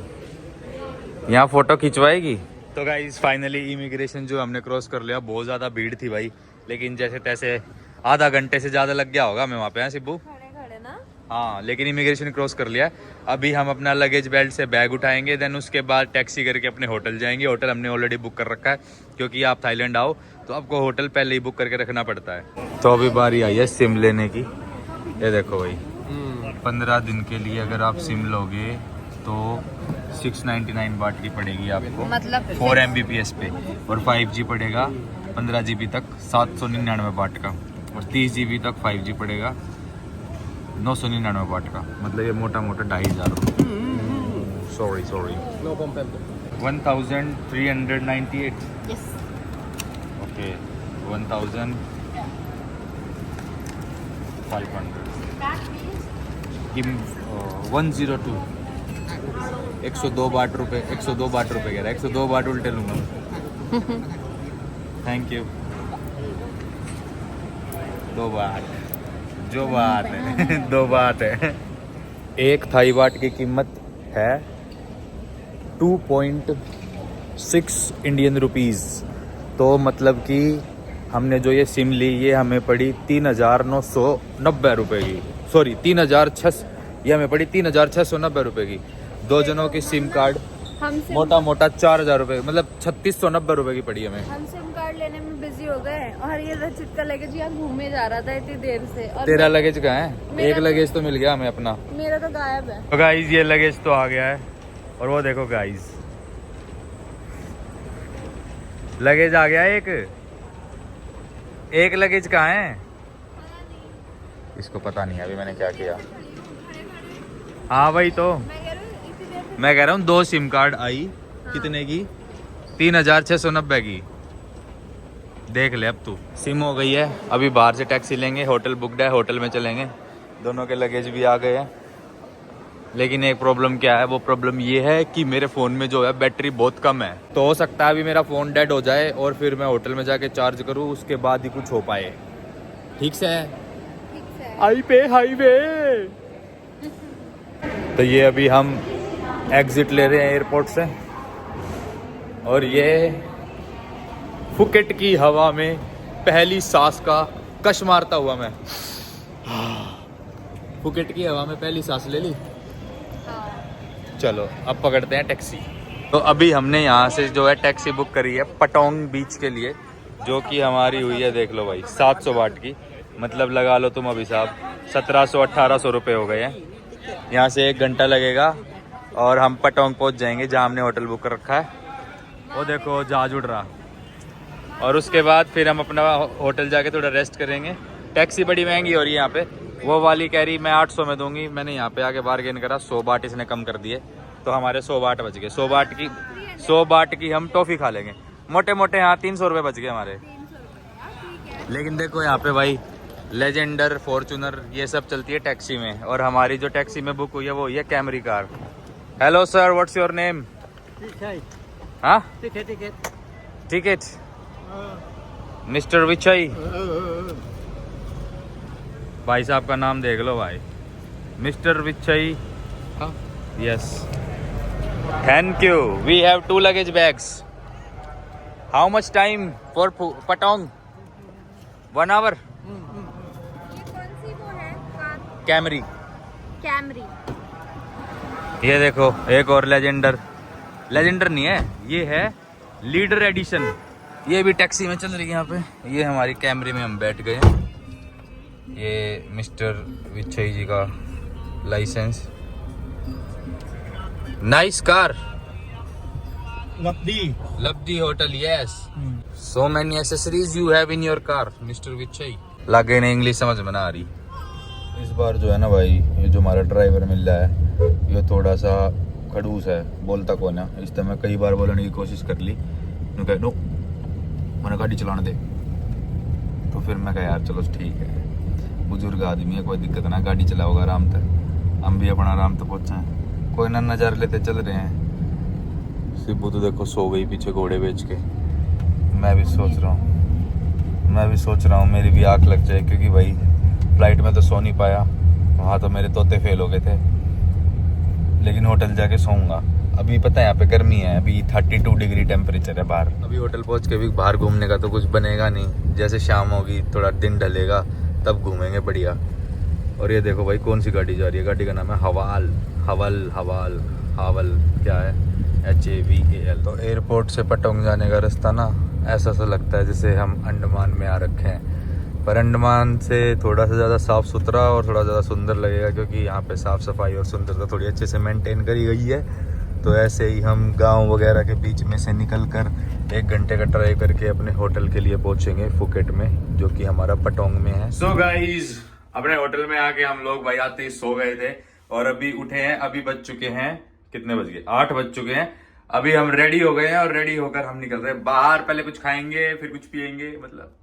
B: यहाँ फोटो खिंचवाएगी? तो गाइस फाइनली इमिग्रेशन जो हमने क्रॉस कर लिया। बहुत ज़्यादा भीड़ थी भाई, लेकिन जैसे तैसे आधा घंटे से ज़्यादा लग गया होगा हमें वहाँ पे। हैं सिब्बू?
C: खड़े ना।
B: हाँ, लेकिन इमिग्रेशन क्रॉस कर लिया। अभी हम अपना लगेज बेल्ट से बैग उठाएंगे, देन उसके बाद टैक्सी करके अपने होटल जाएंगे। होटल हमने ऑलरेडी बुक कर रखा है, क्योंकि आप थाईलैंड आओ तो आपको होटल पहले ही बुक करके रखना पड़ता है। तो अभी बारी आई है सिम लेने की। ये देखो भाई, 15 दिन के लिए अगर आप सिम लोगे तो 699 बाट की पड़ेगी आपको,
C: मतलब
B: 4 Mbps पे, और 5G पड़ेगा 15 GB तक 799 बाट का, और 30 GB तक 5G पड़ेगा 999 बाट का। मतलब ये मोटा मोटा 2500 सॉरी 1398। ओके 1500 गिव 102 102 बाट रुपए, 102 बाट रुपए कह रहा है, 102 बाट उल्टे लूंगा। Thank you. 2 बाट जो बात है 2 बात है। एक थाई बाट की कीमत है 2.6 इंडियन रुपीज़। तो मतलब कि हमने जो ये सिम ली, ये हमें पड़ी 3990 रुपए की, सॉरी 3600, ये हमें पड़ी 3690 रुपए की। 2 जनों की सिम कार्ड
C: हम सिम
B: मोटा मोटा 4,000 रुपये, मतलब 3690 रुपये की पड़ी हमें।
C: हम सिम कार्ड लेने में बिजी हो गए और ये रचित का लगेज यहाँ घूमे जा रहा था इतनी देर से। और
B: तेरा लगेज कहाँ है? एक
C: मेरा
B: लगेज तो मिल गया हमें अपना।
C: मेरा तो गायब है।
B: तो गाइज ये लगेज तो आ गया है और वो देखो गाइज लगेज आ गया एक लगेज कहाँ है? इसको पता नहीं अभी मैंने क्या किया। हाँ भाई तो मैं कह रहा हूँ 2 सिम कार्ड आई। कितने की? 3,690 की। देख ले अब तू। सिम हो गई है, अभी बाहर से टैक्सी लेंगे, होटल बुकड है, होटल में चलेंगे। दोनों के लगेज भी आ गए हैं, लेकिन एक प्रॉब्लम क्या है? वो प्रॉब्लम ये है कि मेरे फ़ोन में जो है बैटरी बहुत कम है। तो हो सकता है अभी मेरा फ़ोन डेड हो जाए और फिर मैं होटल में जाके चार्ज करूँ, उसके बाद ही कुछ हो पाए। ठीक से हाईवे। तो ये अभी हम एग्जिट ले रहे हैं एयरपोर्ट से और ये फुकेट की हवा में पहली सांस का कश मारता हुआ मैं फुकेट की हवा में पहली सांस ले ली। चलो अब पकड़ते हैं टैक्सी। तो अभी हमने यहाँ से जो है टैक्सी बुक करी है पटोंग बीच के लिए, जो कि हमारी हुई है, देख लो भाई, 700 वाट की। मतलब लगा लो तुम अभी साहब 1700-1800 रुपये हो गए हैं। यहाँ से 1 घंटा लगेगा और हम पटोंग पहुँच जाएंगे जहाँ हमने होटल बुक कर रखा है। वो देखो जहाज उड़ रहा। और उसके बाद फिर हम अपना होटल जाके थोड़ा रेस्ट करेंगे। टैक्सी बड़ी महंगी हो रही है यहाँ पे। वो वाली कह रही मैं 800 में दूंगी, मैंने यहाँ पे आके बार्गेन करा, 100 बाट इसने कम कर दिए, तो हमारे 100 बाट बच गए। 100 बाट की हम टॉफ़ी खा लेंगे। मोटे मोटे यहाँ 300 रुपये बच गए हमारे। लेकिन देखो यहाँ पे भाई लेजेंडर, फॉर्चूनर ये सब चलती है टैक्सी में, और हमारी जो टैक्सी में बुक हुई है वो हुई है Camry car. Hello sir, what's your name? हाँ टिकट मिस्टर विचई। भाई साहब का नाम देख लो भाई, mister Wichai. Yes, thank you. We have 2 luggage bags. How much time for Patong? 1 hour.
C: ये कौन सी वो है कार?
B: कैमरी।
C: कैमरी।
B: ये देखो एक और लेजेंडर नहीं है, ये है लीडर एडिशन। ये भी टैक्सी में चल रही है यहाँ पे। ये हमारी कैमरी में हम बैठ गए हैं। ये मिस्टर विचई जी का लाइसेंस। Nice car. लब्दी hotel. Yes, so many accessories you have in your car mister Wichai. लागे ने इंग्लिश समझ में ना आ रही इस बार जो है ना भाई। ये जो हमारा ड्राइवर मिल रहा है ये थोड़ा सा खड़ूस है, बोलता कौन है। इस तरह मैं कई बार बोलने की कोशिश कर ली, नो मैंने गाड़ी चलाने दे। तो फिर मैं कहा यार चलो ठीक है, बुजुर्ग आदमी है, कोई दिक्कत ना, गाड़ी चलाओगा आराम से, हम भी अपना आराम से पहुँचे हैं, कोई ना नज़ारे लेते चल रहे हैं। सिब्बू तो देखो सो गई पीछे घोड़े बेच के। मैं भी सोच रहा हूँ मेरी भी आँख लग जाए, क्योंकि भाई फ्लाइट में तो सो नहीं पाया, वहाँ तो मेरे तोते फेल हो गए थे। लेकिन होटल जाके सोऊंगा। अभी पता है यहाँ पे गर्मी है, अभी 32 डिग्री टेम्परेचर है बाहर। अभी होटल पहुँच के भी बाहर घूमने का तो कुछ बनेगा नहीं, जैसे शाम होगी थोड़ा दिन ढलेगा तब घूमेंगे बढ़िया। और ये देखो भाई कौन सी गाड़ी जा रही है, गाड़ी का नाम है हावल क्या है, HAVAL। तो एयरपोर्ट से पटोंग जाने का रास्ता ना ऐसा सा लगता है जैसे हम अंडमान में आ रखे हैं, पर अंडमान से थोड़ा सा ज़्यादा साफ़ सुथरा और थोड़ा ज़्यादा सुंदर लगेगा, क्योंकि यहाँ पे साफ़ सफाई और सुंदरता थोड़ी अच्छे से मेंटेन करी गई है। तो ऐसे ही हम गांव वगैरह के बीच में से निकल कर 1 घंटे का ड्राइव करके अपने होटल के लिए पहुंचेंगे फुकेट में, जो कि हमारा पटोंग में है। सो गाइज, अपने होटल में आके हम लोग भाई आते ही सो गए थे और अभी उठे हैं। अभी बज चुके हैं, कितने बज गए? 8 बज चुके हैं। अभी हम रेडी हो गए हैं और रेडी होकर हम निकल रहे हैं बाहर। पहले कुछ खाएंगे, फिर कुछ पियेंगे, मतलब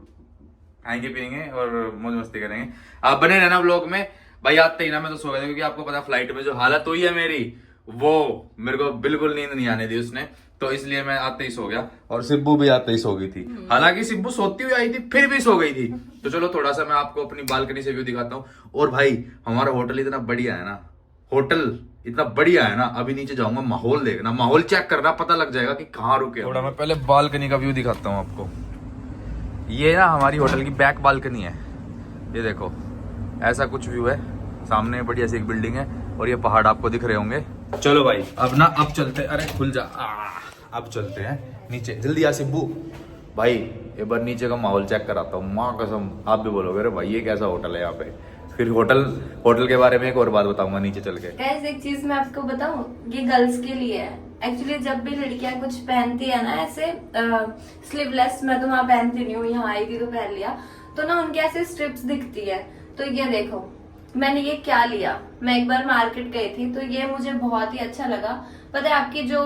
B: खाएंगे पियेंगे और मौज मस्ती करेंगे। आप बने रहना व्लॉग में। भाई आते ही ना मैं तो सो गया था, क्योंकि आपको पता फ्लाइट में जो हालत हुई है मेरी, वो मेरे को बिल्कुल नींद नहीं आने दी उसने, तो इसलिए मैं आते ही सो गया। और सिब्बू भी आते ही सो गई थी। हालांकि सिब्बू सोती हुई आई थी फिर भी सो गई थी। तो चलो थोड़ा सा मैं आपको अपनी बालकनी से व्यू दिखाता हूँ। और भाई हमारा होटल इतना बढ़िया है ना, अभी नीचे जाऊंगा, माहौल देखना, माहौल चेक करना, पता लग जाएगा कि कहाँ रुके। थोड़ा मैं पहले बालकनी का व्यू दिखाता हूँ आपको। ये ना हमारी होटल की बैक बालकनी है, ये देखो ऐसा कुछ व्यू है। सामने बढ़िया सी एक बिल्डिंग है और ये पहाड़ आपको दिख रहे होंगे। चलो भाई अब चलते, अरे खुल जा, अब चलते हैं नीचे, जल्दी आ सिब्बू भाई। एक बार नीचे का माहौल चेक कराता हूँ, माँ कसम आप भी बोलोगे अरे भाई ये कैसा होटल है यहाँ पे। फिर होटल के बारे में एक और बात बताऊंगा नीचे चल के।
C: गाइस एक चीज मैं आपको बताऊं, ये गर्ल्स के लिए है एक्चुअली। जब भी लड़कियां कुछ पहनती है ना ऐसे स्लीवलेस, मैं तो वहां पहनती नहीं हूँ, यहाँ आई थी तो पहन लिया, तो ना उनके ऐसे स्ट्रिप्स दिखती है। तो ये देखो मैंने ये क्या लिया, मैं एक बार मार्केट गई थी तो ये मुझे बहुत ही अच्छा लगा। पता है आपकी जो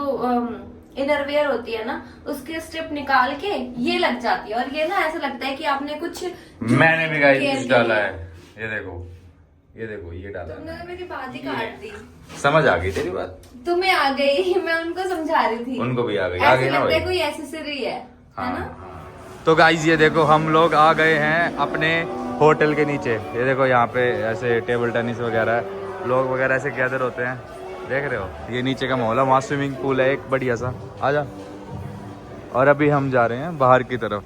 C: इनरवेयर होती है ना उसकी स्ट्रिप निकाल के ये लग जाती है, और ये ना ऐसा लगता है कि आपने कुछ
B: मैंने भी गाइस डाला है, ये देखो ये डाला।
C: तुमने तो मेरी बात ही काट दी।
B: समझ आ गई तेरी बात?
C: तुम्हें आ गई, मैं उनको समझा रही थी।
B: उनको भी आ गई
C: ऐसे
B: ना
C: लगता है
B: भाई।
C: कोई एसेसरी है ना।
B: तो गाइस ये देखो हम लोग आ गए हैं अपने होटल के नीचे। ये देखो यहाँ पे ऐसे टेबल टेनिस वगैरह लोग वगैरह ऐसे गैदर होते हैं, देख रहे हो। ये नीचे का माहौल है, वहाँ स्विमिंग पूल है एक बढ़िया सा, आजा। और अभी हम जा रहे हैं बाहर की तरफ।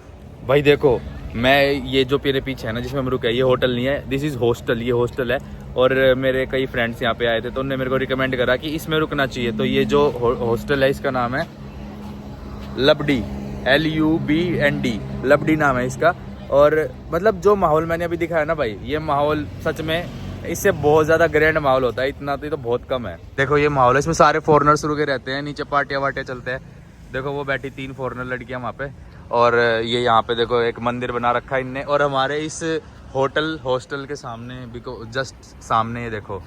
B: भाई देखो मैं ये जो मेरे पीछे है ना जिसमें हम रुके, ये होटल नहीं है, दिस इज़ हॉस्टल, ये हॉस्टल है। और मेरे कई फ्रेंड्स यहाँ पे आए थे तो उन्होंने मेरे को रिकमेंड करा कि इसमें रुकना चाहिए। तो ये जो हॉस्टल है इसका नाम है लबडी, LUBND, लबडी नाम है इसका। और मतलब जो माहौल मैंने अभी दिखाया ना भाई, ये माहौल सच में इससे बहुत ज़्यादा ग्रैंड माहौल होता है, इतना तो बहुत कम है। देखो ये माहौल है, इसमें सारे फॉरेनर्स रुके रहते हैं, नीचे पार्टियाँ वार्टियाँ चलते हैं। देखो वो बैठी 3 फॉरेनर लड़कियाँ वहाँ पे, और ये यहाँ पे देखो एक मंदिर बना रखा है इनने। और हमारे इस हॉस्टल के सामने जस्ट सामने ये देखो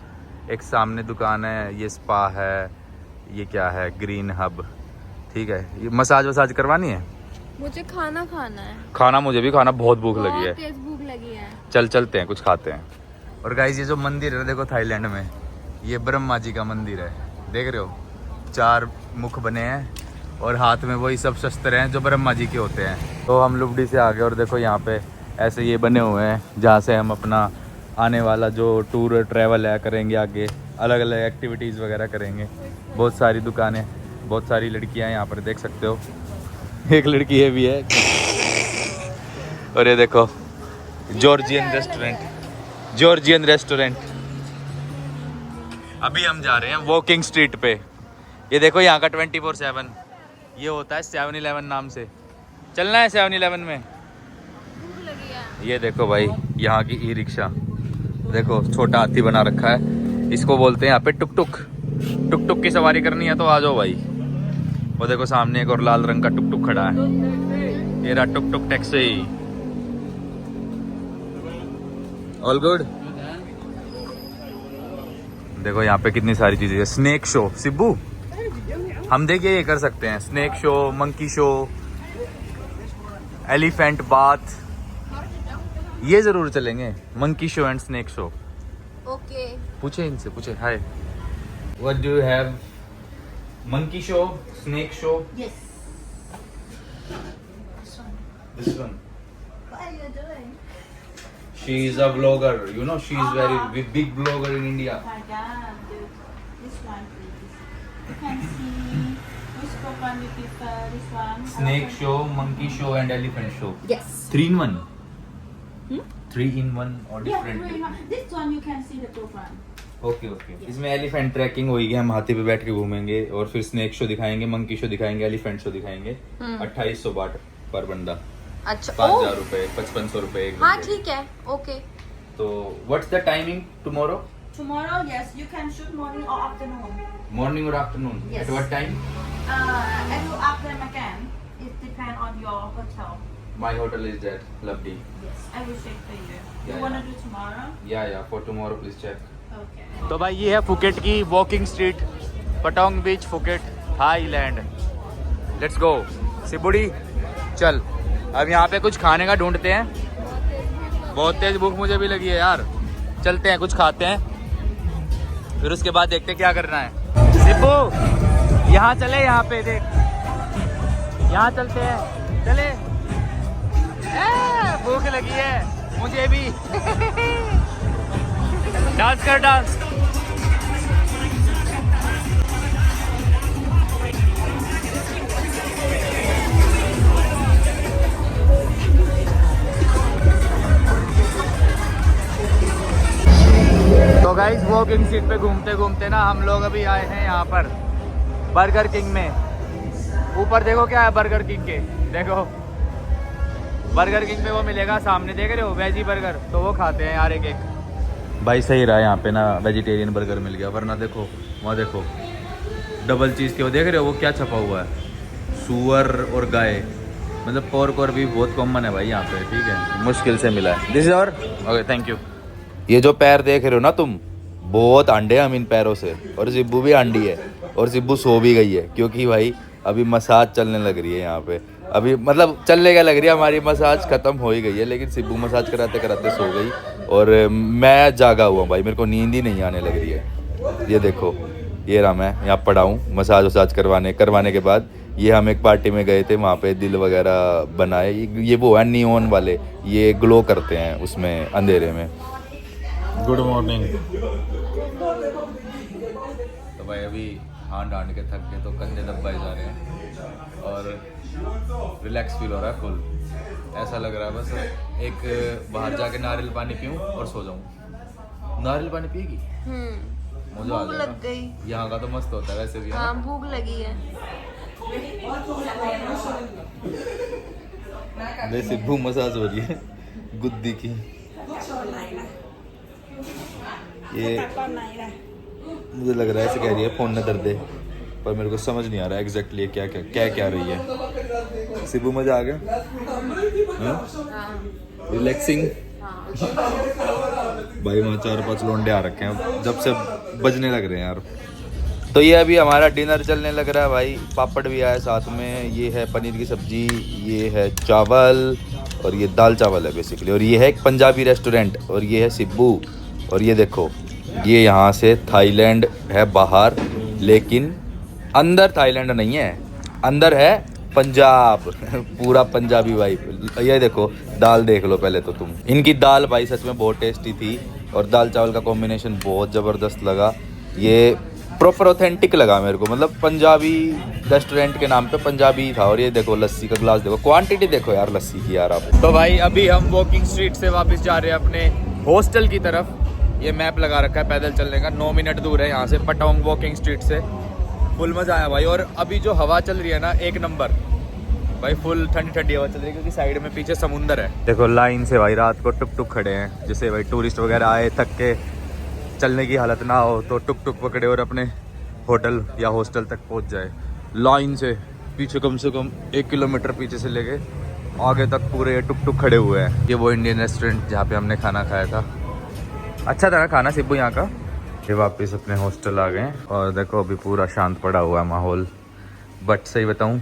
B: एक सामने दुकान है, ये स्पा है, ये क्या है ग्रीन हब, ठीक है। ये मसाज वसाज करवानी है,
C: मुझे खाना खाना है।
B: खाना मुझे भी खाना, बहुत भूख लगी है,
C: तेज भूख लगी है।
B: चलते हैं कुछ खाते हैं। और गाइस ये जो मंदिर है देखो थाईलैंड में, ये ब्रह्मा जी का मंदिर है, देख रहे हो 4 मुख बने हैं और हाथ में वही सब शस्त्र हैं जो ब्रह्मा जी के होते हैं। तो हम लुबडी से आ गए और देखो यहाँ पे ऐसे ये बने हुए हैं जहाँ से हम अपना आने वाला जो टूर ट्रैवल है करेंगे, आगे अलग अलग एक्टिविटीज़ वगैरह करेंगे। बहुत सारी दुकानें, बहुत सारी लड़कियाँ यहाँ पर देख सकते हो, एक लड़की ये भी है। और ये देखो जॉर्जियन रेस्टोरेंट। अभी हम जा रहे हैं वॉकिंग स्ट्रीट पे। ये देखो यहाँ का 24/7 ये होता है 7-Eleven नाम से। चलना है 7-Eleven में। ये देखो भाई यहाँ की ई रिक्शा, देखो छोटा हाथी बना रखा है, इसको बोलते हैं यहाँ पे टुक टुक की सवारी करनी है तो आ जाओ भाई। वो देखो सामने एक और लाल रंग का टुक खड़ा है, ये रहा टुक टैक्सी। All good. देखो यहाँ पे कितनी सारी चीजें, स्नेक शो सिब्बू, हम देखिए ये कर सकते हैं, snake show, monkey show, elephant bath, ये जरूर चलेंगे, monkey show and snake show.
C: Okay
B: पूछे इनसे, पूछे hi what do you have, monkey show, snake show?
A: Yes.
B: This one.
A: What are you doing?
B: She is a vlogger, you know, she is very big blogger in India.
A: My God, dude. This one, please. You can see which one you prefer. This one.
B: Snake show, monkey show and elephant show.
A: Yes.
B: 3 in 1. 3 in 1 or
A: Yeah,
B: different?
A: very much. This one you can see the two one.
B: Okay इसमें elephant trekking होगी, हम हाथी पे बैठ के घूमेंगे, और फिर स्नेक शो दिखाएंगे, मंकी शो दिखाएंगे, एलिफेंट शो दिखाएंगे। 2800 बाट पर बंदा,
C: अच्छा
B: 5000 रुपए, 5500 रुपए एक
C: हाँ
B: घंटे।
C: ठीक है ओके।
B: तो what's the timing tomorrow?
A: Tomorrow, yes, you can shoot morning or afternoon.
B: Morning और afternoon?
A: Yes.
B: At what time?
A: And you up them again. It depends on your hotel.
B: My hotel is that lovely.
A: Yes, I will check for you.
B: Yeah,
A: You wanna do tomorrow?
B: या for tomorrow please check.
A: Okay.
B: तो भाई ये है Phuket की walking street, Patong beach, Phuket Thailand. Let's go सिबुड़ी, चल अब यहाँ पे कुछ खाने का ढूंढते हैं, बहुत तेज भूख मुझे भी लगी है यार। चलते हैं कुछ खाते हैं, फिर उसके बाद देखते हैं क्या करना है। सिब्बू यहाँ चले, यहाँ पे देख, यहाँ चलते हैं, चले। भूख लगी है मुझे भी। डांस कर डांस। तो गाइस वॉकिंग सीट पे घूमते घूमते ना हम लोग अभी आए हैं यहाँ पर बर्गर किंग में। ऊपर देखो क्या है बर्गर किंग के, देखो बर्गर किंग पे वो मिलेगा सामने, देख रहे हो वेजी बर्गर, तो वो खाते हैं यार एक एक। भाई सही रहा यहाँ पे ना, वेजिटेरियन बर्गर मिल गया, वरना देखो वहाँ देखो डबल चीज़ के वो देख रहे हो वो क्या छपा हुआ है, सूअर और गाय, मतलब पोर्क और भी बहुत कॉमन है भाई यहाँ पे, ठीक है, मुश्किल से मिला है। दिस इज और ओके थैंक यू। ये जो पैर देख रहे हो ना तुम, बहुत अंडे हम इन पैरों से, और जिब्बू भी अंडी है, और जिब्बू सो भी गई है क्योंकि भाई अभी मसाज चलने लग रही है यहाँ पे। अभी मतलब चलने क्या लग रही है, हमारी मसाज खत्म हो ही गई है, लेकिन सिब्बू मसाज कराते कराते सो गई और मैं जागा हुआ भाई, मेरे को नींद ही नहीं आने लग रही है। ये देखो ये रहा मैं यहाँ पड़ा हूँ मसाज वसाज करवाने के बाद ये हम एक पार्टी में गए थे, वहाँ पे दिल वगैरह बनाए, ये वो है नियॉन वाले, ये ग्लो करते हैं उसमें अंधेरे में। Good morning. तो भाई अभी हांड के थक के तो कंधे दबाए जा रहे हैं और रिलैक्स फील हो रहा है फुल। ऐसा लग रहा है बस एक बाहर जाके नारियल पानी पीऊँ और सो जाऊँ। नारियल पानी पिएगी? मुझे आ जाएगा।
C: लग गई।
B: यहाँ का तो मस्त होता है वैसे भी।
C: हाँ भूख लगी है।
B: वैसे भूख मसाज हो रही है गुद्दी की। ये मुझे लग रहा है ऐसे कह रही है फोन न दर्द दे, पर मेरे को समझ नहीं आ रहा है एग्जैक्टली क्या रही है। सिब्बू मजा आ गया? रिलैक्सिंग। भाई वहाँ 4-5 लोंडे आ रखे हैं, जब से बजने लग रहे हैं यार। तो ये अभी हमारा डिनर चलने लग रहा है भाई, पापड़ भी आया साथ में, ये है पनीर की सब्जी, ये है चावल और ये दाल चावल है बेसिकली, और ये है एक पंजाबी रेस्टोरेंट, और ये है सिब्बू, और ये देखो ये यहाँ से थाईलैंड है बाहर, लेकिन अंदर थाईलैंड नहीं है, अंदर है पंजाब पूरा पंजाबी वाइब। ये देखो दाल देख लो पहले तो तुम, इनकी दाल भाई सच में बहुत टेस्टी थी, और दाल चावल का कॉम्बिनेशन बहुत ज़बरदस्त लगा, ये प्रॉपर ऑथेंटिक लगा मेरे को, मतलब पंजाबी रेस्टोरेंट के नाम पे पंजाबी था। और ये देखो लस्सी का ग्लास देखो, क्वांटिटी देखो यार लस्सी की यार आप। तो भाई अभी हम वॉकिंग स्ट्रीट से वापस जा रहे हैं अपने हॉस्टल की तरफ। ये मैप लगा रखा है पैदल चलने का, 9 मिनट दूर है यहाँ से पटांग वॉकिंग स्ट्रीट से। फुल मज़ा आया भाई, और अभी जो हवा चल रही है ना एक नंबर भाई, फुल ठंडी ठंडी हवा चल रही है, क्योंकि साइड में पीछे समुंदर है। देखो लाइन से भाई रात को टुक टुक खड़े हैं, जैसे भाई टूरिस्ट वगैरह आए थक के चलने की हालत ना हो तो टुक टुक पकड़े और अपने होटल या हॉस्टल तक पहुंच जाए। लाइन से पीछे कम से कम 1 किलोमीटर पीछे से लेके आगे तक पूरे टुक टुक खड़े हुए हैं। ये वो इंडियन रेस्टोरेंट जहाँ पे हमने खाना खाया था, अच्छा था ना खाना सिब्बू यहाँ का। ये वापस अपने हॉस्टल आ गए और देखो अभी पूरा शांत पड़ा हुआ है माहौल। बट सही बताऊँ,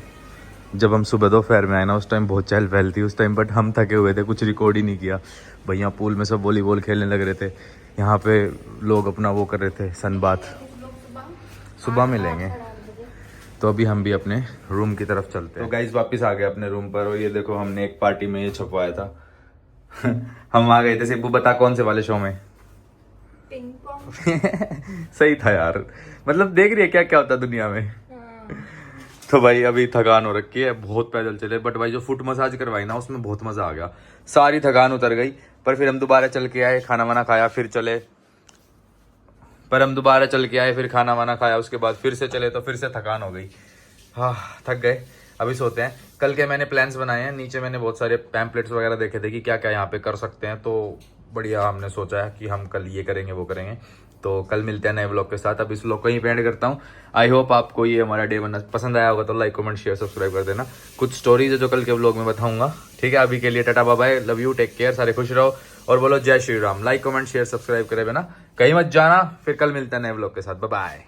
B: जब हम सुबह दोपहर में आए ना उस टाइम बहुत चहल पहल थी उस टाइम, बट हम थके हुए थे, कुछ रिकॉर्ड ही नहीं किया। भैया पूल में सब वॉलीबॉल खेलने लग रहे थे, यहाँ पे लोग अपना वो कर रहे थे सन बात। सुबह मिलेंगे, तो अभी हम भी अपने रूम की तरफ चलते हैं। तो गाइस वापस आ गए अपने रूम पर, और ये देखो हमने एक पार्टी में ये छपवाया था हम आ गए थे। सिब्बू बता कौन से वाले शो में?
C: Ping pong.
B: सही था यार, मतलब देख रही है क्या क्या होता है दुनिया में। तो भाई अभी थकान हो रखी है, बहुत पैदल चले, बट भाई जो फुट मसाज करवाई ना उसमें बहुत मजा आ गया, सारी थकान उतर गई। पर फिर हम दोबारा चल के आए, खाना वाना खाया, फिर चले, फिर खाना वाना खाया, उसके बाद फिर से चले, तो फिर से थकान हो गई। हाँ थक गए, अभी सोते हैं। कल के मैंने प्लान्स बनाए हैं, नीचे मैंने बहुत सारे पैम्पलेट्स वगैरह देखे थे कि क्या क्या यहाँ पे कर सकते हैं, तो बढ़िया हमने सोचा है कि हम कल ये करेंगे वो करेंगे। तो कल मिलते हैं नए व्लॉग के साथ। अब इस व्लॉग को यहीं पे एंड करता हूँ। आई होप आपको ये हमारा डे बनना पसंद आया होगा, तो लाइक कमेंट शेयर सब्सक्राइब कर देना। कुछ स्टोरीज है जो कल के व्लॉग में बताऊंगा, ठीक है। अभी के लिए tata bye bye, love you, take care, सारे खुश रहो और बोलो Jai Shri Ram. Like comment share subscribe करे बिना कहीं मत जाना। फिर कल मिलते हैं नए व्लॉग के साथ, बाय बाय।